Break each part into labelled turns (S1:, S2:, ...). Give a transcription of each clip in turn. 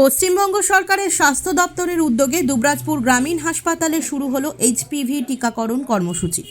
S1: পশ্চিমবঙ্গ সরকারের স্বাস্থ্য দপ্তরের উদ্যোগে দুবরাজপুর গ্রামীণ হাসপাতালে শুরু হলো এইচপিভি টিকাকরণ কর্মসূচি।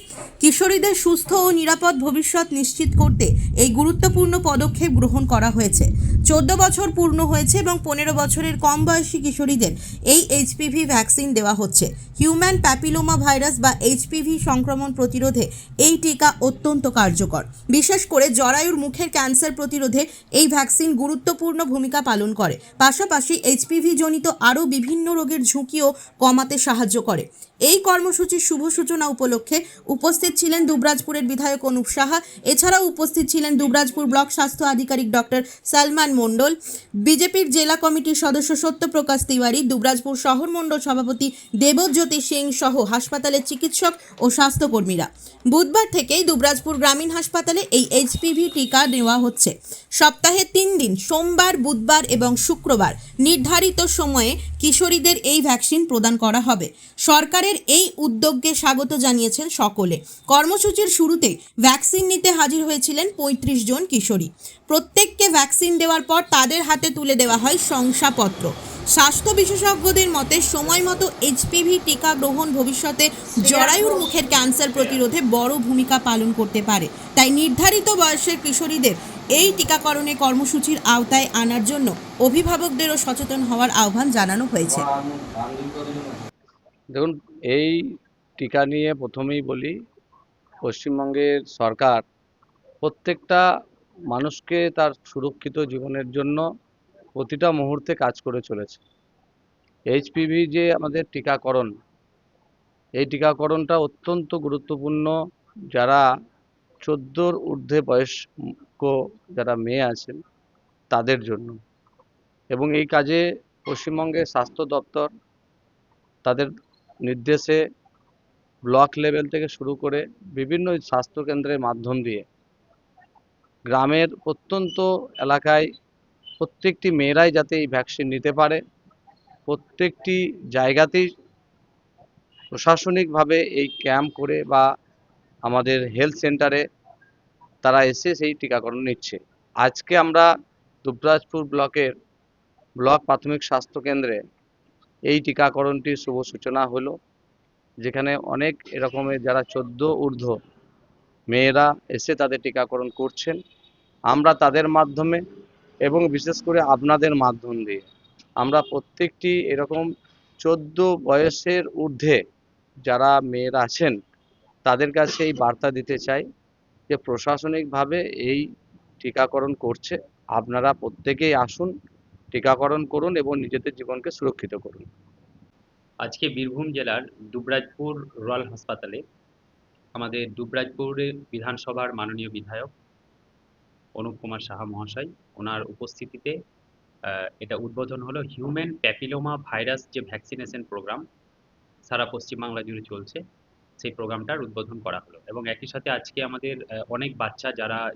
S1: কিশোরীদের সুস্থ ও নিরাপদ ভবিষ্যৎ নিশ্চিত করতে এই গুরুত্বপূর্ণ পদক্ষেপ গ্রহণ করা হয়েছে। 14 বছর পূর্ণ হয়েছে এবং 15 বছরের কম বয়সী কিশোরীদের এই এইচপিভি ভ্যাকসিন দেওয়া হচ্ছে। হিউম্যান প্যাপিলোমা ভাইরাস বা এইচপিভি সংক্রমণ প্রতিরোধে এই টিকা অত্যন্ত কার্যকর। বিশেষ করে জরায়ুর মুখের ক্যান্সার প্রতিরোধে এই ভ্যাকসিন গুরুত্বপূর্ণ ভূমিকা পালন করে। পাশাপাশি এইচপিভি জনিত আরও বিভিন্ন রোগের ঝুঁকিও কমাতে সাহায্য করে। এই কর্মসূচির শুভ সূচনা উপলক্ষে উপস্থিত ছিলেন দুবরাজপুরের বিধায়ক অনুপ সাহা। এছাড়াও উপস্থিত ছিলেন দুবরাজপুর ব্লক স্বাস্থ্য আধিকারিক ডক্টর সালমান মণ্ডল, বিজেপির জেলা কমিটির সদস্য সত্যপ্রকাশ তিওয়ারি, দুবরাজপুর শহর মণ্ডল সভাপতি দেবজ্যোতি সিং সহ হাসপাতালের চিকিৎসক ও স্বাস্থ্যকর্মীরা। বুধবার থেকেই দুবরাজপুর গ্রামীণ হাসপাতালে এই এইচপিভি টিকা নেওয়া হচ্ছে। সপ্তাহে 3 দিন সোমবার, বুধবার এবং শুক্রবার নির্ধারিত সময়ে কিশোরীদের এই ভ্যাকসিন প্রদান করা হবে। সরকারের এই উদ্যোগকে স্বাগত জানিয়েছেন সকলে। কর্মসূচির শুরুতে ভ্যাকসিন নিতে হাজির হয়েছিলেন 35 জন কিশোরী। প্রত্যেককে ভ্যাকসিন দেওয়ার পর তাদের হাতে তুলে দেওয়া হয় শংসাপত্র। স্বাস্থ্য বিশেষজ্ঞদের মতে সময় মতো এইচপিভি টিকা গ্রহণ ভবিষ্যতে জরায়ুর মুখের ক্যান্সার প্রতিরোধে বড় ভূমিকা পালন করতে পারে। তাই নির্ধারিত বয়সের কিশোরীদের এই টিকাকরণে কর্মসূচির আওতায় আনার জন্য অভিভাবকদেরও সচেতন হওয়ার আহ্বান জানানো হয়েছে।
S2: দেখুন, এই টিকা নিয়ে প্রথমেই বলি, পশ্চিমবঙ্গের সরকার প্রত্যেকটা মানুষকে তার সুরক্ষিত জীবনের জন্য প্রতিটা মুহূর্তে কাজ করে চলেছে। এইচপিভি যে আমাদের টিকাকরণ, এই টিকাকরণটা অত্যন্ত গুরুত্বপূর্ণ। যারা 14-র ঊর্ধ্বে বয়স্ক যারা মেয়ে আছেন তাদের জন্য, এবং এই কাজে পশ্চিমবঙ্গের স্বাস্থ্য দপ্তর তাদের নির্দেশে ব্লক লেভেল থেকে শুরু করে বিভিন্ন স্বাস্থ্যকেন্দ্রের মাধ্যম দিয়ে গ্রামের প্রত্যন্ত এলাকায় প্রত্যেকটি মেয়েরাই যাতে এই ভ্যাকসিন নিতে পারে, প্রত্যেকটি জায়গাতেই প্রশাসনিকভাবে এই ক্যাম্প করে বা আমাদের হেলথ সেন্টারে তারা এসে সেই টিকাকরণ নিচ্ছে। আজকে আমরা দুবরাজপুর ব্লকের ব্লক প্রাথমিক স্বাস্থ্য কেন্দ্রে এই টিকাকরণটির শুভ সূচনা হলো, যেখানে অনেক এরকমের যারা 14 ঊর্ধ্ব মেয়েরা এসে তাদের টিকাকরণ করছেন। আমরা তাদের মাধ্যমে এবং বিশেষ করে আপনাদের মাধ্যম দিয়ে আমরা প্রত্যেকটি এরকম 14 বয়সের ঊর্ধ্বে যারা মেয়েরা আছেন তাদের কাছে এই বার্তা দিতে চাই যে প্রশাসনিকভাবে এই টিকাকরণ করছে, আপনারা প্রত্যেকেই আসুন, টিকাকরণ করুন এবং নিজেদের জীবনকে সুরক্ষিত করুন।
S3: আজকে বীরভূম জেলার দুবরাজপুর রুরাল হাসপাতালে আমাদের দুবরাজপুরের বিধানসভার মাননীয় বিধায়ক অনুপ কুমার সাহা মহাশয়, ওনার উপস্থিতিতে এটা উদ্বোধন হলো। হিউম্যান প্যাপিলোমা ভাইরাস যে ভ্যাকসিনেশন প্রোগ্রাম সারা পশ্চিমবাংলা জুড়ে চলছে, সেই প্রোগ্রামটার উদ্বোধন করা হলো। এবং একই সাথে আজকে আমাদের অনেক বাচ্চা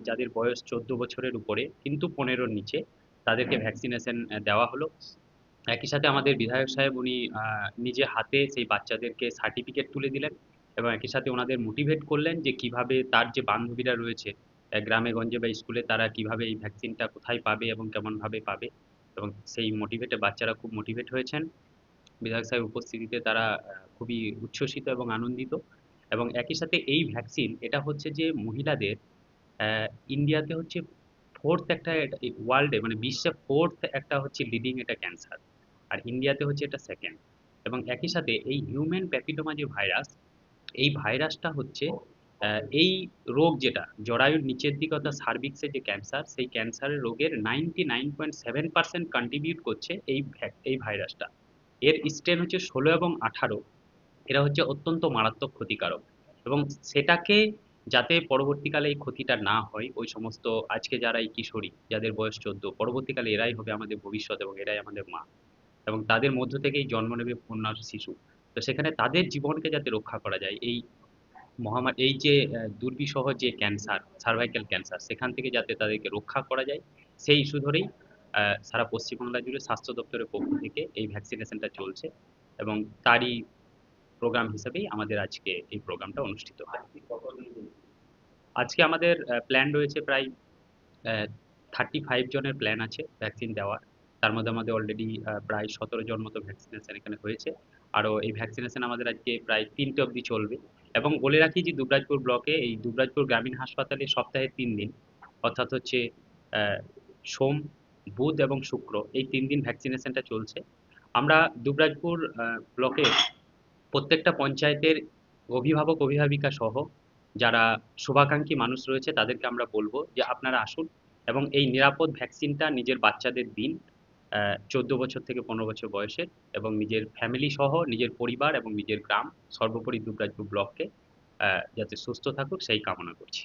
S3: যাদের বয়স 14 বছরের উপরে কিন্তু 15-র নিচে, তাদেরকে ভ্যাকসিনেশন দেওয়া হলো। একই সাথে আমাদের বিধায়ক সাহেব উনি নিজে হাতে সেই বাচ্চাদেরকে সার্টিফিকেট তুলে দিলেন এবং একই সাথে ওনাদের মোটিভেট করলেন যে কিভাবে তার যে বান্ধবীরা রয়েছে গ্রামে গঞ্জে বা স্কুলে, তারা কিভাবে এই ভ্যাকসিনটা কোথায় পাবে এবং কেমনভাবে পাবে, এবং সেই মোটিভেটে বাচ্চারা খুব মোটিভেট হয়েছেন। বিধায়ক সাহেব উপস্থিতিতে তারা খুবই উচ্ছ্বসিত এবং আনন্দিত। এবং একই সাথে এই ভ্যাকসিন এটা হচ্ছে যে মহিলাদের ইন্ডিয়াতে হচ্ছে ফোর্থ একটা, ওয়ার্ল্ডে মানে বিশ্বে ফোর্থ একটা হচ্ছে লিডিং এটা ক্যান্সার, আর ইন্ডিয়াতে হচ্ছে এটা সেকেন্ড। এবং একই সাথে এই হিউম্যান প্যাপিলোমা যে ভাইরাস, এই ভাইরাসটা হচ্ছে এই রোগ যেটা জরায়ুর নিচের দিকে অর্থাৎ সার্ভিক্সের যে ক্যান্সার, সেই ক্যান্সারের রোগের 99.7% কন্ট্রিবিউট করছে এই ভাইরাসটা। এর স্ট্রেন হচ্ছে 16 এবং 18। এরা হচ্ছে অত্যন্ত মারাত্মক ক্ষতিকারক, এবং সেটাকে যাতে পরবর্তীকালে এই ক্ষতিটা না হয়, ওই সমস্ত আজকে যারা এই কিশোরী যাদের বয়স 14, পরবর্তীকালে এরাই হবে আমাদের ভবিষ্যৎ এবং এরাই আমাদের মা, এবং তাদের মধ্য থেকেই জন্ম নেবে কন্যা শিশু। তো সেখানে তাদের জীবনকে যাতে রক্ষা করা যায়, এই মহামারী, এই যে দুর্বিষহ যে ক্যান্সার, সার্ভাইকাল ক্যান্সার, সেখান থেকে যাতে তাদেরকে রক্ষা করা যায়, সেই ইস্যু ধরেই সারা পশ্চিমবাংলা জুড়ে স্বাস্থ্য দপ্তরের পক্ষ থেকে এই ভ্যাকসিনেশনটা চলছে, এবং তারই প্রোগ্রাম হিসেবেই আমাদের আজকে এই প্রোগ্রামটা অনুষ্ঠিত হয়। আজকে আমাদের প্ল্যান রয়েছে প্রায় 35 জনের প্ল্যান আছে ভ্যাকসিন দেওয়ার, তার মধ্যে আমাদের অলরেডি প্রায় 17 জন মতো ভ্যাকসিনেশন এখানে হয়েছে। আরও এই ভ্যাকসিনেশন আমাদের আজকে প্রায় 3টে অবধি চলবে। এবং বলে রাখি যে দুবরাজপুর ব্লকে এই দুবরাজপুর গ্রামীণ হাসপাতালে সপ্তাহে 3 দিন, অর্থাৎ হচ্ছে আহ, সোম, বুধ এবং শুক্র, এই 3 দিন ভ্যাকসিনেশনটা চলছে। আমরা দুবরাজপুর ব্লকের প্রত্যেকটা পঞ্চায়েতের অভিভাবক অভিভাবিকা সহ যারা শুভাকাঙ্ক্ষী মানুষ রয়েছে তাদেরকে আমরা বলবো যে আপনারা আসুন এবং এই নিরাপদ ভ্যাকসিনটা নিজের বাচ্চাদের দিন, 14 বছর থেকে 15 বছর বয়সের, এবং নিজের ফ্যামিলি সহ নিজের পরিবার এবং নিজের গ্রাম, সর্বোপরি দুবরাজপুর ব্লককে যাতে সুস্থ থাকুক সেই কামনা করছি।